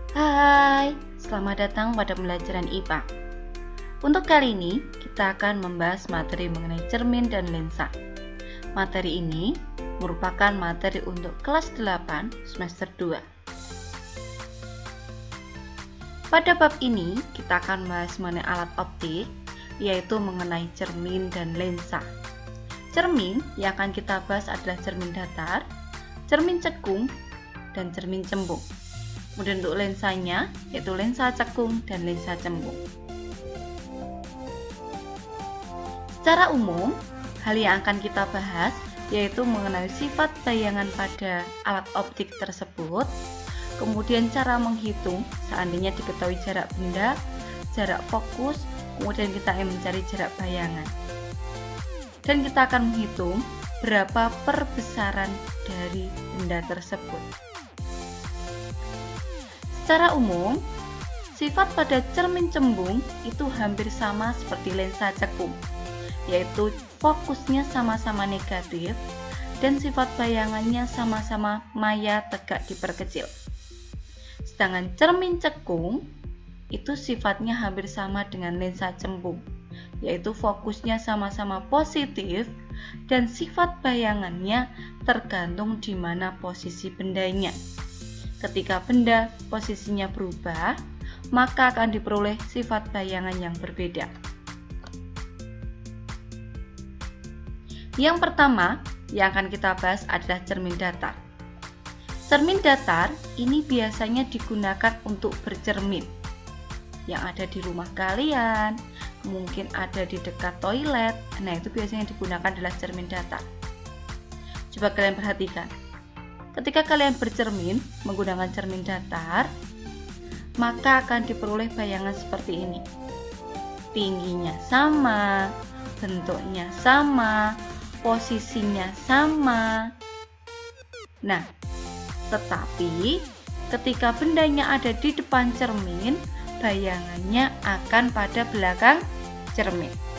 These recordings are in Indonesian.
Hai, selamat datang pada pembelajaran IPA. Untuk kali ini, kita akan membahas materi mengenai cermin dan lensa. Materi ini merupakan materi untuk kelas 8 semester 2. Pada bab ini, kita akan membahas mengenai alat optik, yaitu mengenai cermin dan lensa. Cermin yang akan kita bahas adalah cermin datar, cermin cekung, dan cermin cembung. Kemudian untuk lensanya, yaitu lensa cekung dan lensa cembung. Secara umum, hal yang akan kita bahas yaitu mengenai sifat bayangan pada alat optik tersebut, kemudian cara menghitung seandainya diketahui jarak benda, jarak fokus, kemudian kita ingin mencari jarak bayangan. Dan kita akan menghitung berapa perbesaran dari benda tersebut. Secara umum, sifat pada cermin cembung itu hampir sama seperti lensa cekung, yaitu fokusnya sama-sama negatif dan sifat bayangannya sama-sama maya tegak diperkecil. Sedangkan cermin cekung itu sifatnya hampir sama dengan lensa cembung, yaitu fokusnya sama-sama positif dan sifat bayangannya tergantung di mana posisi bendanya. Ketika benda posisinya berubah, maka akan diperoleh sifat bayangan yang berbeda. Yang pertama yang akan kita bahas adalah cermin datar. Cermin datar ini biasanya digunakan untuk bercermin. Yang ada di rumah kalian, mungkin ada di dekat toilet. Nah, itu biasanya digunakan adalah cermin datar. Coba kalian perhatikan. Ketika kalian bercermin menggunakan cermin datar, maka akan diperoleh bayangan seperti ini. Tingginya sama, bentuknya sama, posisinya sama. Nah, tetapi ketika bendanya ada di depan cermin, bayangannya akan pada belakang cermin.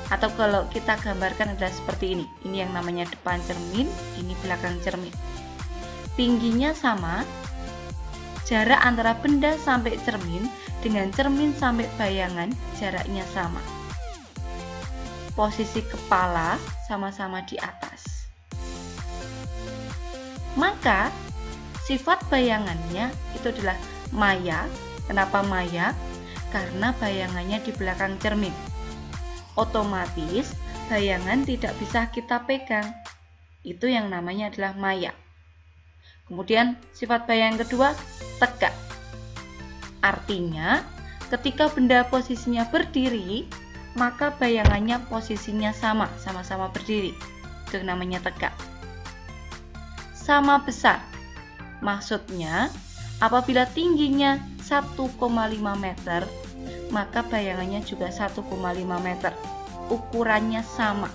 Atau kalau kita gambarkan adalah seperti ini. Ini yang namanya depan cermin, ini belakang cermin. Tingginya sama, jarak antara benda sampai cermin dengan cermin sampai bayangan jaraknya sama. Posisi kepala sama-sama di atas. Maka sifat bayangannya itu adalah maya. Kenapa maya? Karena bayangannya di belakang cermin. Otomatis bayangan tidak bisa kita pegang. Itu yang namanya adalah maya. Kemudian sifat bayangan kedua, tegak. Artinya ketika benda posisinya berdiri, maka bayangannya posisinya sama-sama berdiri. Itu namanya tegak. Sama besar. Maksudnya apabila tingginya 1,5 meter, maka bayangannya juga 1,5 meter. Ukurannya sama.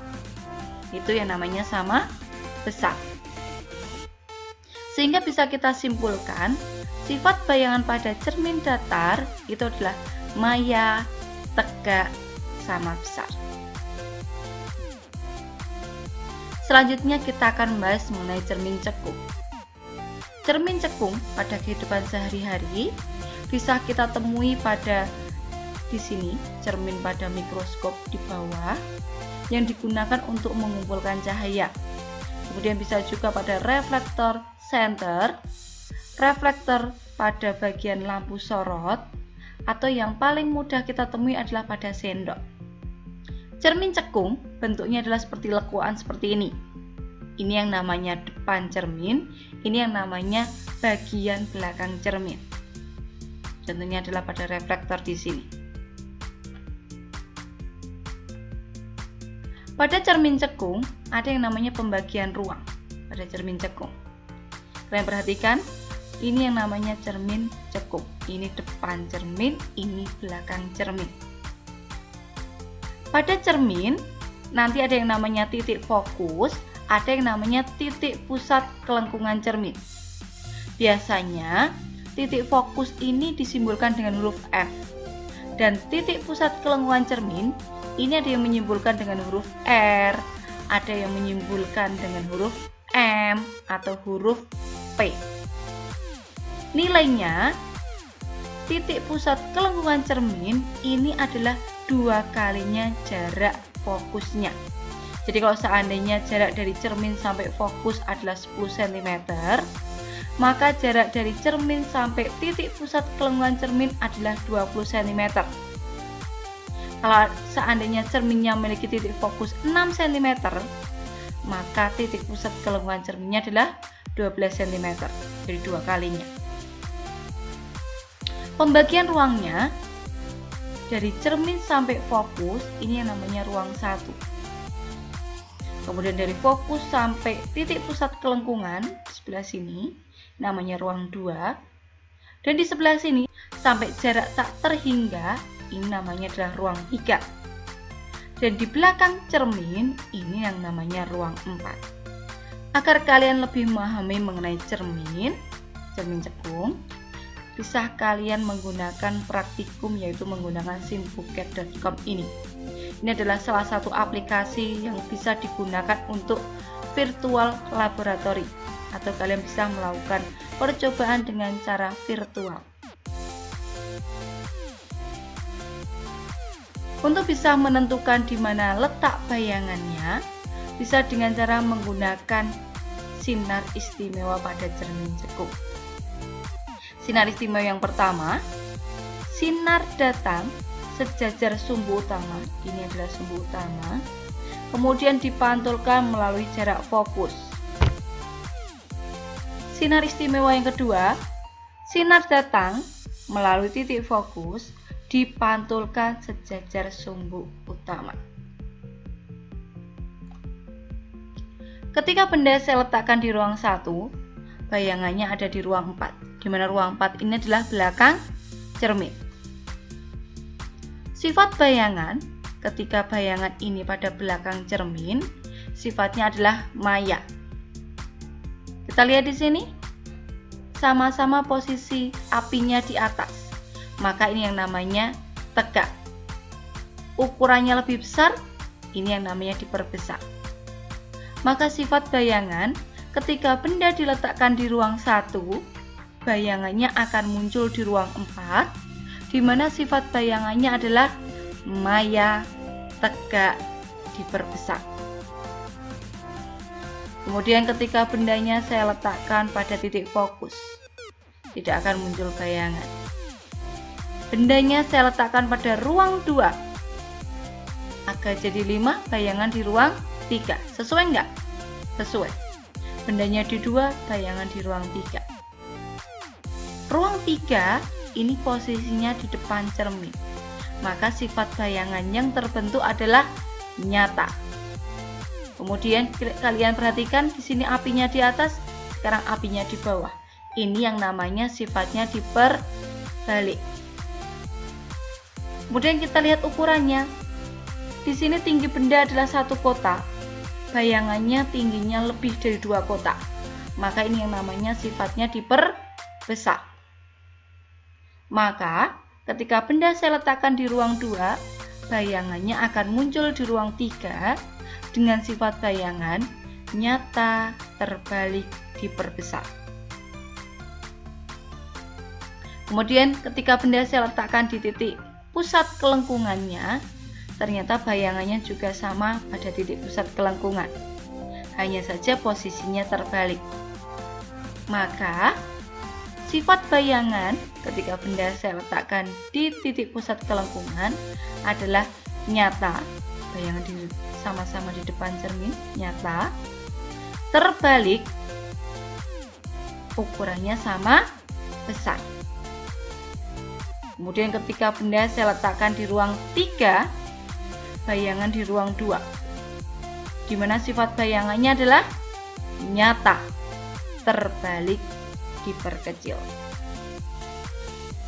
Itu yang namanya sama besar. Sehingga bisa kita simpulkan, sifat bayangan pada cermin datar itu adalah maya, tegak, sama besar. Selanjutnya kita akan membahas mengenai cermin cekung. Cermin cekung pada kehidupan sehari-hari bisa kita temui pada di sini, cermin pada mikroskop di bawah yang digunakan untuk mengumpulkan cahaya. Kemudian bisa juga pada reflektor senter, reflektor pada bagian lampu sorot, atau yang paling mudah kita temui adalah pada sendok. Cermin cekung bentuknya adalah seperti lekuan seperti ini. Ini yang namanya depan cermin, ini yang namanya bagian belakang cermin. Contohnya adalah pada reflektor di sini. Pada cermin cekung ada yang namanya pembagian ruang pada cermin cekung. Kalian perhatikan, ini yang namanya cermin cekung. Ini depan cermin, ini belakang cermin. Pada cermin nanti ada yang namanya titik fokus, ada yang namanya titik pusat kelengkungan cermin. Biasanya titik fokus ini disimbolkan dengan huruf F. Dan titik pusat kelengkungan cermin ini ada yang menyimbolkan dengan huruf R, ada yang menyimbolkan dengan huruf M atau huruf P. Nilainya, titik pusat kelengkungan cermin ini adalah 2 kalinya jarak fokusnya. Jadi kalau seandainya jarak dari cermin sampai fokus adalah 10 cm, maka jarak dari cermin sampai titik pusat kelengkungan cermin adalah 20 cm. Kalau seandainya cerminnya memiliki titik fokus 6 cm, maka titik pusat kelengkungan cerminnya adalah 12 cm, jadi 2 kalinya. Pembagian ruangnya dari cermin sampai fokus ini yang namanya ruang 1. Kemudian dari fokus sampai titik pusat kelengkungan di sebelah sini namanya ruang 2. Dan di sebelah sini sampai jarak tak terhingga ini namanya adalah ruang 3. Dan di belakang cermin ini yang namanya ruang 4. Agar kalian lebih memahami mengenai cermin cekung, bisa kalian menggunakan praktikum, yaitu menggunakan simbuket.com ini. Ini adalah salah satu aplikasi yang bisa digunakan untuk virtual laboratory, atau kalian bisa melakukan percobaan dengan cara virtual. Untuk bisa menentukan di mana letak bayangannya, bisa dengan cara menggunakan sinar istimewa pada cermin cekung. Sinar istimewa yang pertama, sinar datang sejajar sumbu utama, ini adalah sumbu utama, kemudian dipantulkan melalui jarak fokus. Sinar istimewa yang kedua, sinar datang melalui titik fokus, dipantulkan sejajar sumbu utama. Ketika benda saya letakkan di ruang 1, bayangannya ada di ruang 4, di mana ruang 4 ini adalah belakang cermin. Sifat bayangan, ketika bayangan ini pada belakang cermin, sifatnya adalah maya. Kita lihat di sini, sama-sama posisi apinya di atas, maka ini yang namanya tegak. Ukurannya lebih besar, ini yang namanya diperbesar. Maka sifat bayangan, ketika benda diletakkan di ruang 1, bayangannya akan muncul di ruang 4, di mana sifat bayangannya adalah maya, tegak, diperbesar. Kemudian ketika bendanya saya letakkan pada titik fokus, tidak akan muncul bayangan. Bendanya saya letakkan pada ruang 2, agar jadi 5 bayangan di ruang 3. Sesuai enggak? Sesuai. Bendanya di 2, bayangan di ruang 3. Ruang 3 ini posisinya di depan cermin, maka sifat bayangan yang terbentuk adalah nyata. Kemudian kalian perhatikan di sini apinya di atas, sekarang apinya di bawah. Ini yang namanya sifatnya diperbalik. Kemudian kita lihat ukurannya. Di sini tinggi benda adalah 1 kotak, bayangannya tingginya lebih dari 2 kotak. Maka ini yang namanya sifatnya diperbesar. Maka ketika benda saya letakkan di ruang 2, bayangannya akan muncul di ruang 3 dengan sifat bayangan nyata, terbalik, diperbesar. Kemudian ketika benda saya letakkan di titik pusat kelengkungannya, ternyata bayangannya juga sama pada titik pusat kelengkungan, hanya saja posisinya terbalik. Maka sifat bayangan ketika benda saya letakkan di titik pusat kelengkungan adalah nyata, bayangan sama-sama di depan cermin, nyata, terbalik, ukurannya sama, besar. Kemudian ketika benda saya letakkan di ruang 3, bayangan di ruang 2, di mana sifat bayangannya adalah nyata, terbalik, diperkecil.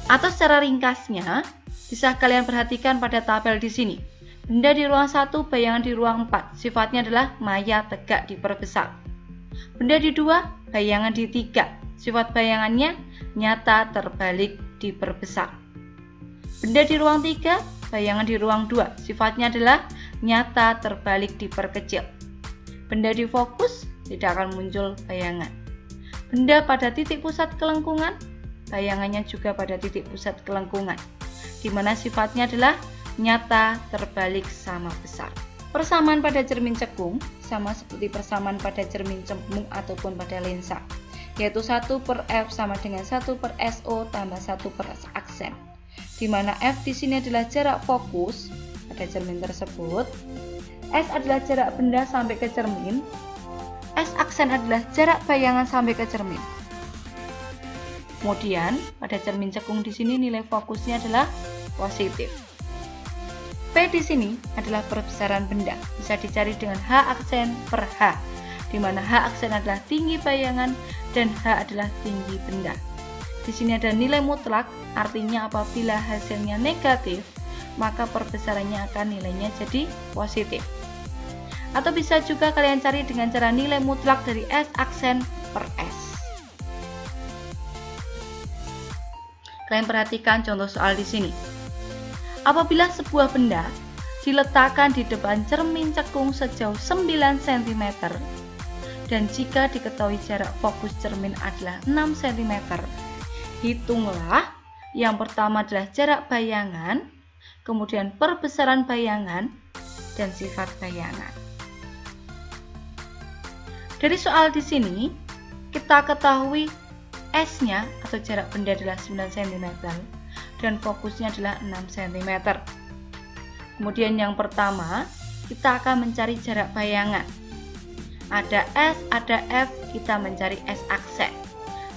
Atau secara ringkasnya, bisa kalian perhatikan pada tabel di sini. Benda di ruang 1, bayangan di ruang 4, sifatnya adalah maya, tegak, diperbesar. Benda di 2, bayangan di 3, sifat bayangannya nyata, terbalik, diperbesar. Benda di ruang 3, bayangan di ruang 2, sifatnya adalah nyata, terbalik, diperkecil. Benda di fokus, tidak akan muncul bayangan. Benda pada titik pusat kelengkungan, bayangannya juga pada titik pusat kelengkungan, di mana sifatnya adalah nyata, terbalik, sama besar. Persamaan pada cermin cekung sama seperti persamaan pada cermin cembung ataupun pada lensa, yaitu 1/f sama dengan 1/SO tambah 1/S aksen, di mana F di sini adalah jarak fokus pada cermin tersebut, S adalah jarak benda sampai ke cermin, S aksen adalah jarak bayangan sampai ke cermin. Kemudian pada cermin cekung di sini nilai fokusnya adalah positif. P di sini adalah perbesaran benda, bisa dicari dengan H aksen per H, di mana H aksen adalah tinggi bayangan dan H adalah tinggi benda. Di sini ada nilai mutlak, artinya apabila hasilnya negatif, maka perbesarannya akan nilainya jadi positif. Atau bisa juga kalian cari dengan cara nilai mutlak dari S aksen per S. Kalian perhatikan contoh soal di sini. Apabila sebuah benda diletakkan di depan cermin cekung sejauh 9 cm dan jika diketahui jarak fokus cermin adalah 6 cm, hitunglah yang pertama adalah jarak bayangan, kemudian perbesaran bayangan, dan sifat bayangan. Dari soal di sini, kita ketahui S-nya atau jarak benda adalah 9 cm dan fokusnya adalah 6 cm. Kemudian yang pertama, kita akan mencari jarak bayangan. Ada S, ada F, kita mencari S aksen.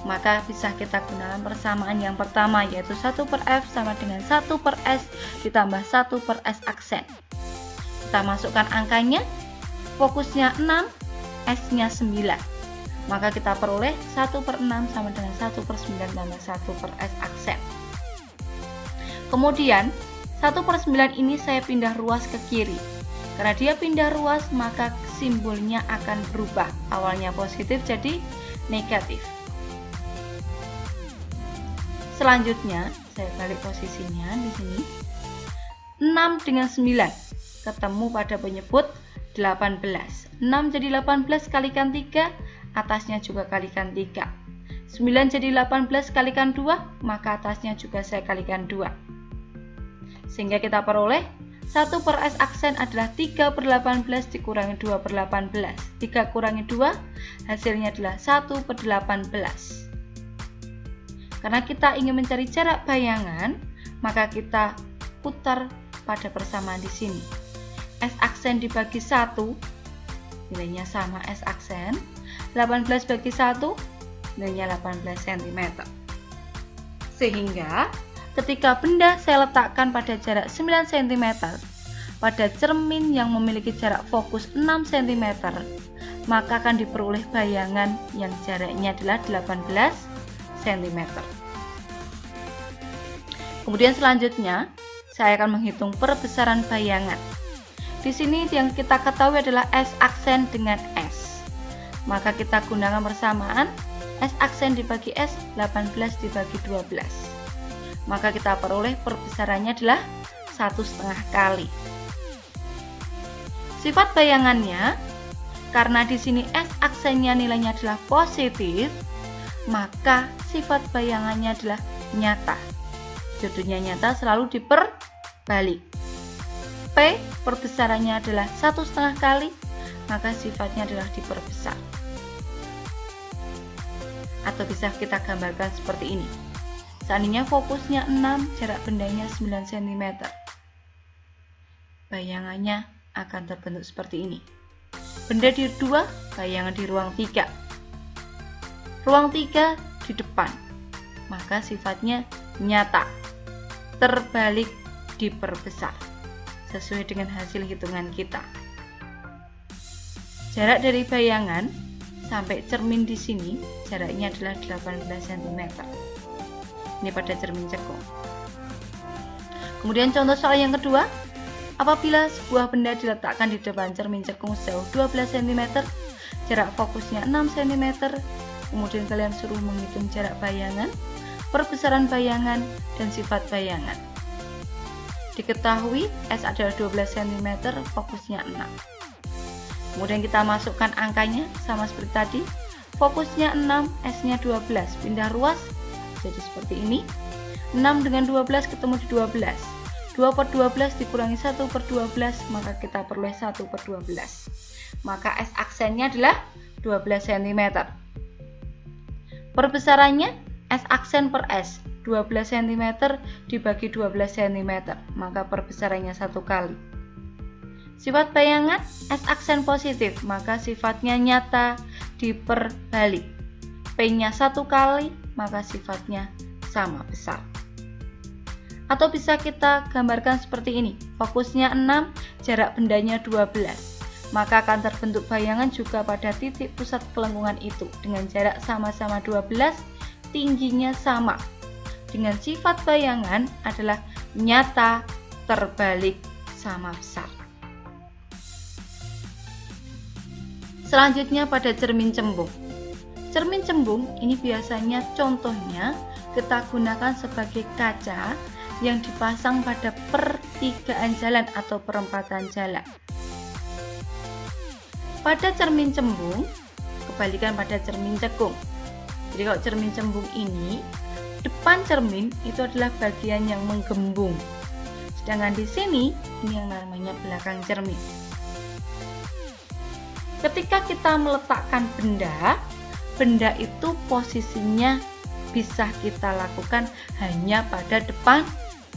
Maka bisa kita gunakan persamaan yang pertama, yaitu 1/F sama dengan 1/S ditambah 1/S aksen. Kita masukkan angkanya, fokusnya 6, S-nya 9. Maka kita peroleh 1/6 sama dengan 1/9 tambah 1/S aksen. Kemudian 1/9 ini saya pindah ruas ke kiri. Karena dia pindah ruas, maka simbolnya akan berubah. Awalnya positif jadi negatif. Selanjutnya, saya balik posisinya di sini. 6 dengan 9 ketemu pada penyebut 18. 6 jadi 18 kalikan 3, atasnya juga kalikan 3. 9 jadi 18 kalikan 2, maka atasnya juga saya kalikan 2. Sehingga kita peroleh 1/S aksen adalah 3/18 dikurangi 2/18. 3 kurangi 2, hasilnya adalah 1/18. Karena kita ingin mencari jarak bayangan, maka kita putar pada persamaan di sini. S aksen dibagi 1, nilainya sama S aksen. 18 bagi 1, nilainya 18 cm. Sehingga ketika benda saya letakkan pada jarak 9 cm pada cermin yang memiliki jarak fokus 6 cm, maka akan diperoleh bayangan yang jaraknya adalah 18 cm. Kemudian selanjutnya saya akan menghitung perbesaran bayangan. Di sini yang kita ketahui adalah S aksen dengan S. Maka kita gunakan persamaan S aksen dibagi S, 18 dibagi 12. Maka kita peroleh perbesarannya adalah 1,5 kali. Sifat bayangannya, karena di sini S aksennya nilainya adalah positif, maka sifat bayangannya adalah nyata. Jodohnya nyata selalu diperbalik. P perbesarannya adalah 1,5 kali, maka sifatnya adalah diperbesar. Atau bisa kita gambarkan seperti ini. Seandainya fokusnya 6, jarak bendanya 9 cm. Bayangannya akan terbentuk seperti ini. Benda di 2, bayangan di ruang 3. Ruang 3 di depan. Maka sifatnya nyata. Terbalik diperbesar. Sesuai dengan hasil hitungan kita. Jarak dari bayangan sampai cermin di sini, jaraknya adalah 18 cm. Ini pada cermin cekung. Kemudian contoh soal yang kedua, apabila sebuah benda diletakkan di depan cermin cekung sejauh 12 cm, jarak fokusnya 6 cm, kemudian kalian suruh menghitung jarak bayangan, perbesaran bayangan, dan sifat bayangan. Diketahui S adalah 12 cm, fokusnya 6. Kemudian kita masukkan angkanya sama seperti tadi, fokusnya 6, S-nya 12, pindah ruas, jadi seperti ini. 6 dengan 12 ketemu di 12. 2 per 12 dikurangi 1 per 12, maka kita peroleh 1 per 12. Maka S aksennya adalah 12 cm. Perbesarannya S aksen per S, 12 cm dibagi 12 cm, maka perbesarannya 1 kali. Sifat bayangan S aksen positif, maka sifatnya nyata diperbalik. P-nya 1 kali, maka sifatnya sama besar. Atau bisa kita gambarkan seperti ini. Fokusnya 6, jarak bendanya 12. Maka akan terbentuk bayangan juga pada titik pusat kelengkungan itu dengan jarak sama-sama 12, tingginya sama. Dengan sifat bayangan adalah nyata, terbalik, sama besar. Selanjutnya pada cermin cembung. Cermin cembung ini biasanya contohnya kita gunakan sebagai kaca yang dipasang pada pertigaan jalan atau perempatan jalan. Pada cermin cembung, kebalikan pada cermin cekung. Jadi kalau cermin cembung ini, depan cermin itu adalah bagian yang menggembung. Sedangkan di sini, ini yang namanya belakang cermin. Ketika kita meletakkan benda itu posisinya bisa kita lakukan hanya pada depan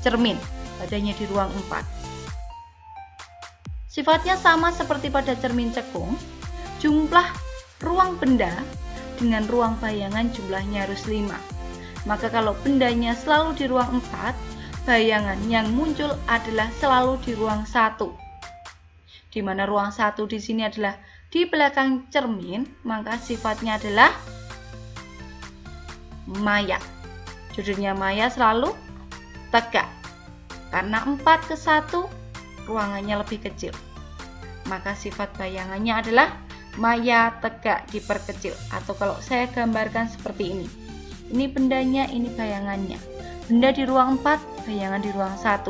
cermin, adanya di ruang 4. Sifatnya sama seperti pada cermin cekung, jumlah ruang benda dengan ruang bayangan jumlahnya harus 5. Maka kalau bendanya selalu di ruang 4, bayangan yang muncul adalah selalu di ruang 1. Di mana ruang 1 di sini adalah di belakang cermin, maka sifatnya adalah maya. Judulnya maya selalu tegak. Karena 4 ke 1, ruangannya lebih kecil. Maka sifat bayangannya adalah maya tegak diperkecil. Atau kalau saya gambarkan seperti ini. Ini bendanya, ini bayangannya. Benda di ruang 4, bayangan di ruang 1.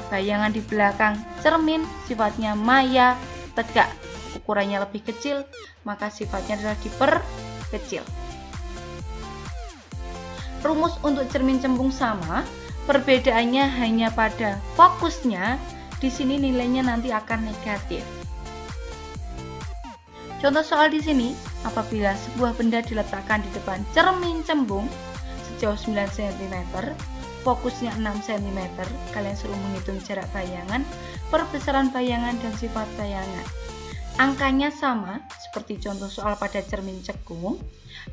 Bayangan di belakang cermin sifatnya maya tegak. Ukurannya lebih kecil, maka sifatnya adalah diperkecil. Rumus untuk cermin cembung sama, perbedaannya hanya pada fokusnya. Di sini nilainya nanti akan negatif. Contoh soal di sini, apabila sebuah benda diletakkan di depan cermin cembung sejauh 9 cm, fokusnya 6 cm, kalian suruh menghitung jarak bayangan, perbesaran bayangan, dan sifat bayangan. Angkanya sama seperti contoh soal pada cermin cekung.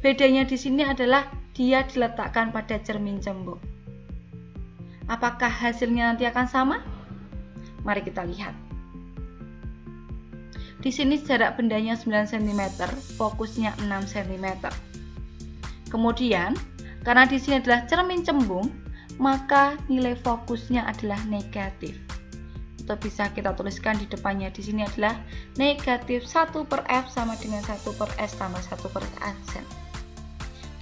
Bedanya di sini adalah dia diletakkan pada cermin cembung. Apakah hasilnya nanti akan sama? Mari kita lihat. Di sini jarak bendanya 9 cm, fokusnya 6 cm. Kemudian, karena di sini adalah cermin cembung, maka nilai fokusnya adalah negatif. Atau bisa kita tuliskan di depannya di sini adalah negatif 1 per F sama dengan 1 per S tambah 1 per aksen.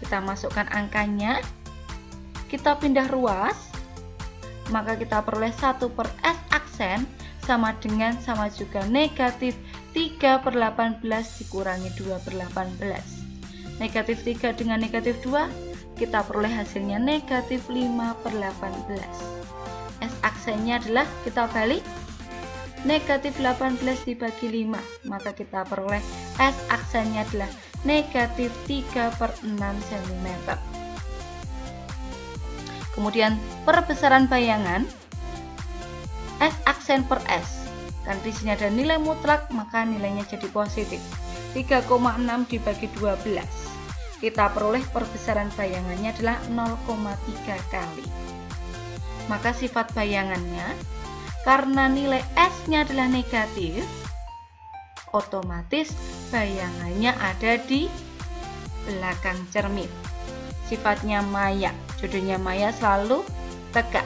Kita masukkan angkanya, kita pindah ruas, maka kita peroleh 1 per S aksen sama juga negatif 3 per 18 dikurangi 2 per 18. Negatif 3 dengan negatif 2, kita peroleh hasilnya negatif 5 per 18. S aksennya adalah kita balik, negatif 18 dibagi 5, maka kita peroleh S aksennya adalah negatif 3 per 6 cm. Kemudian perbesaran bayangan S aksen per S. Kan di sini ada nilai mutlak, maka nilainya jadi positif. 3,6 dibagi 12. Kita peroleh perbesaran bayangannya adalah 0,3 kali. Maka sifat bayangannya, karena nilai S-nya adalah negatif, otomatis bayangannya ada di belakang cermin. Sifatnya maya, judulnya maya selalu tegak.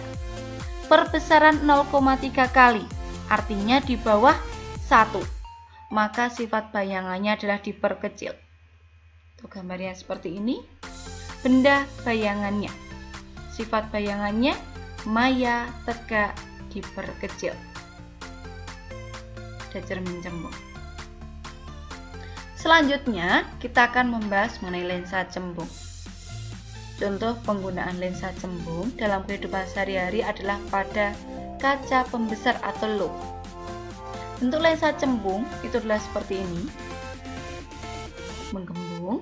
Perbesaran 0,3 kali, artinya di bawah 1. Maka sifat bayangannya adalah diperkecil. Tuh gambarnya seperti ini. Benda bayangannya. Sifat bayangannya maya tegak diperkecil. Ada cermin cembung. Selanjutnya kita akan membahas mengenai lensa cembung. Contoh penggunaan lensa cembung dalam kehidupan sehari-hari adalah pada kaca pembesar atau loupe. Bentuk lensa cembung itu adalah seperti ini, menggembung.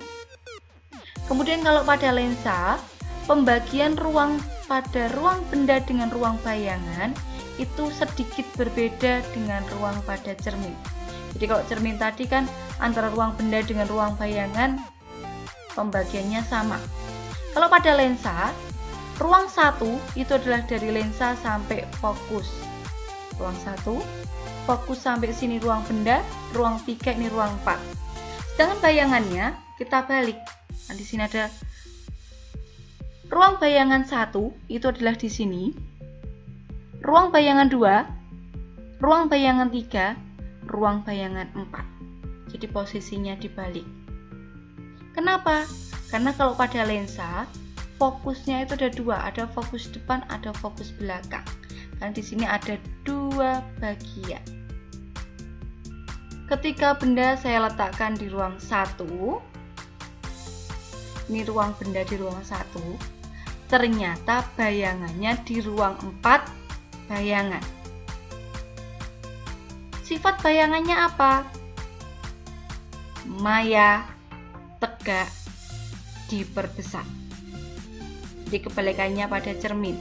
Kemudian kalau pada lensa, pembagian ruang pada ruang benda dengan ruang bayangan itu sedikit berbeda dengan ruang pada cermin. Jadi kalau cermin tadi kan antara ruang benda dengan ruang bayangan pembagiannya sama. Kalau pada lensa, ruang 1 itu adalah dari lensa sampai fokus. Ruang 1, fokus sampai sini ruang benda, ruang 3 ini ruang 4. Sedangkan bayangannya kita balik. Nah, di sini ada ruang bayangan 1 itu adalah di sini. Ruang bayangan 2, ruang bayangan 3, ruang bayangan 4. Jadi posisinya dibalik. Kenapa? Karena kalau pada lensa, fokusnya itu ada dua, ada fokus depan, ada fokus belakang. Karena di sini ada dua bagian. Ketika benda saya letakkan di ruang 1, ini ruang benda di ruang 1, ternyata bayangannya di ruang 4 bayangan. Sifat bayangannya apa? Maya, tegak, diperbesar. Jadi kebalikannya pada cermin.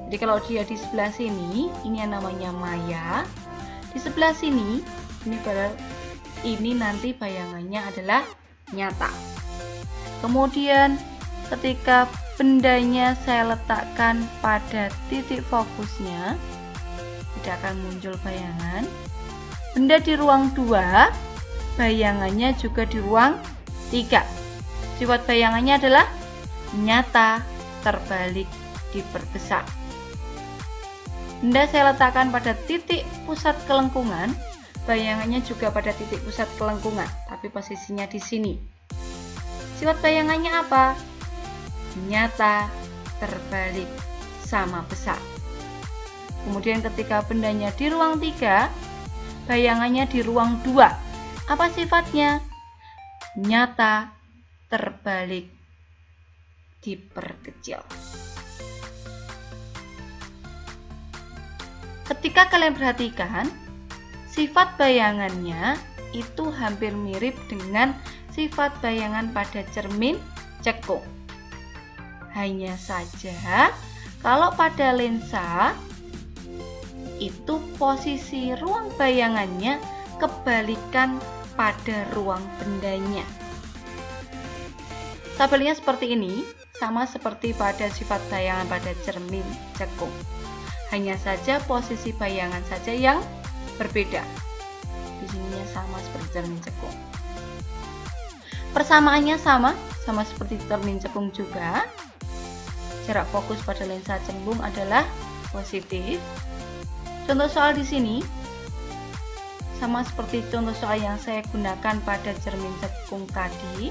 Jadi kalau dia di sebelah sini, ini yang namanya maya. Di sebelah sini, ini nanti bayangannya adalah nyata. Kemudian ketika bendanya saya letakkan pada titik fokusnya, tidak akan muncul bayangan. Benda di ruang 2, bayangannya juga di ruang 3. Sifat bayangannya adalah nyata, terbalik, diperbesar. Benda saya letakkan pada titik pusat kelengkungan, bayangannya juga pada titik pusat kelengkungan, tapi posisinya di sini. Sifat bayangannya apa? Nyata, terbalik, sama besar. Kemudian ketika bendanya di ruang 3, bayangannya di ruang 2. Apa sifatnya? Nyata, terbalik, diperkecil. Ketika kalian perhatikan, sifat bayangannya itu hampir mirip dengan sifat bayangan pada cermin cekung. Hanya saja, kalau pada lensa, itu posisi ruang bayangannya kebalikan pada ruang bendanya. Tabelnya seperti ini, sama seperti pada sifat bayangan pada cermin cekung. Hanya saja posisi bayangan saja yang berbeda. Di sininya sama seperti cermin cekung. Persamaannya sama seperti cermin cekung juga. Jarak fokus pada lensa cembung adalah positif. Contoh soal di sini sama seperti contoh soal yang saya gunakan pada cermin cekung tadi.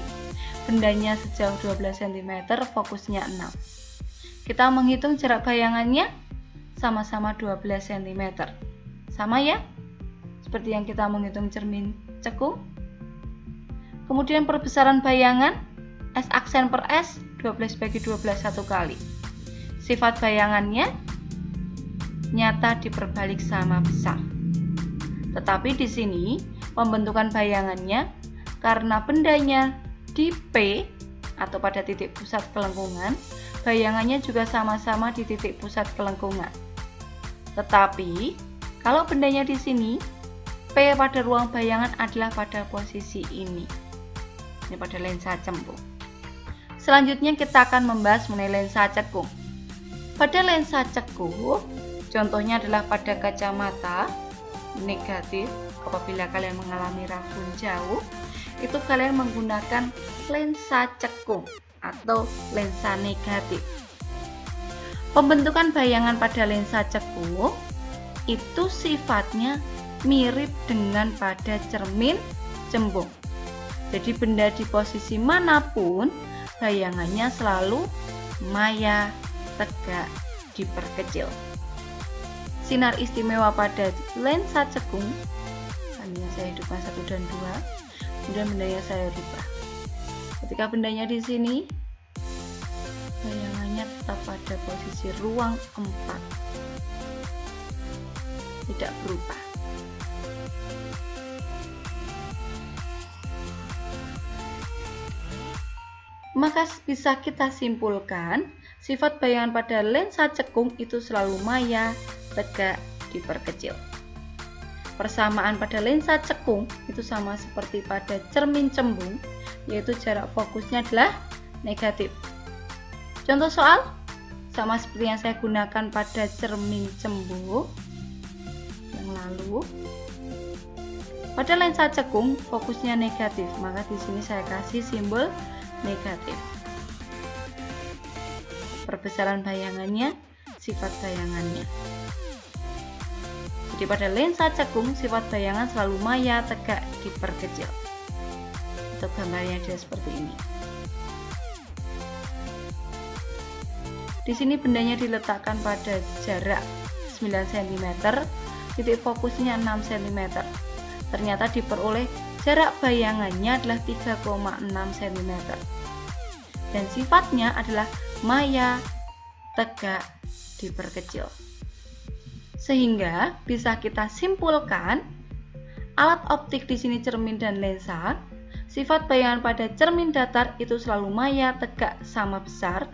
Bendanya sejauh 12 cm, fokusnya 6. Kita menghitung jarak bayangannya sama-sama 12 cm. Sama ya? Seperti yang kita menghitung cermin cekung. Kemudian perbesaran bayangan, S aksen per S, 12 bagi 12 satu kali. Sifat bayangannya nyata diperbalik sama besar. Tetapi di sini pembentukan bayangannya karena bendanya di P atau pada titik pusat kelengkungan, bayangannya juga sama-sama di titik pusat kelengkungan. Tetapi kalau bendanya di sini, P pada ruang bayangan adalah pada posisi ini. Ini pada lensa cembung. Selanjutnya kita akan membahas mengenai lensa cekung. Pada lensa cekung, contohnya adalah pada kacamata negatif. Apabila kalian mengalami rabun jauh, itu kalian menggunakan lensa cekung atau lensa negatif. Pembentukan bayangan pada lensa cekung itu sifatnya mirip dengan pada cermin cembung. Jadi benda di posisi manapun, bayangannya selalu maya, tegak, diperkecil. Sinar istimewa pada lensa cekung, tadinya saya hidupkan 1 dan 2, kemudian bendanya saya rubah. Ketika bendanya di sini, bayangannya tetap pada posisi ruang 4, tidak berubah. Maka bisa kita simpulkan, sifat bayangan pada lensa cekung itu selalu maya, tegak, diperkecil. Persamaan pada lensa cekung itu sama seperti pada cermin cembung, yaitu jarak fokusnya adalah negatif. Contoh soal sama seperti yang saya gunakan pada cermin cembung yang lalu. Pada lensa cekung fokusnya negatif, maka di sini saya kasih simbol negatif. Perbesaran bayangannya, sifat bayangannya. Jadi pada lensa cekung sifat bayangan selalu maya, tegak, diperkecil. Untuk gambarnya adalah seperti ini. Di sini bendanya diletakkan pada jarak 9 cm, titik fokusnya 6 cm. Ternyata diperoleh jarak bayangannya adalah 3,6 cm. Dan sifatnya adalah maya, tegak, diperkecil. Sehingga bisa kita simpulkan, alat optik di sini cermin dan lensa, sifat bayangan pada cermin datar itu selalu maya, tegak, sama besar.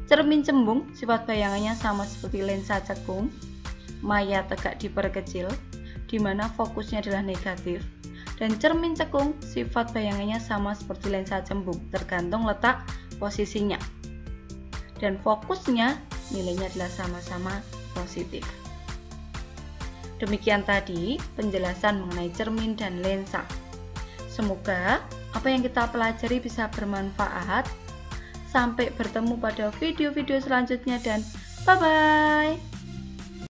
Cermin cembung, sifat bayangannya sama seperti lensa cekung, maya, tegak, diperkecil, di mana fokusnya adalah negatif. Dan cermin cekung, sifat bayangannya sama seperti lensa cembung, tergantung letak posisinya. Dan fokusnya, nilainya adalah sama-sama positif. Demikian tadi penjelasan mengenai cermin dan lensa. Semoga apa yang kita pelajari bisa bermanfaat. Sampai bertemu pada video-video selanjutnya dan bye-bye.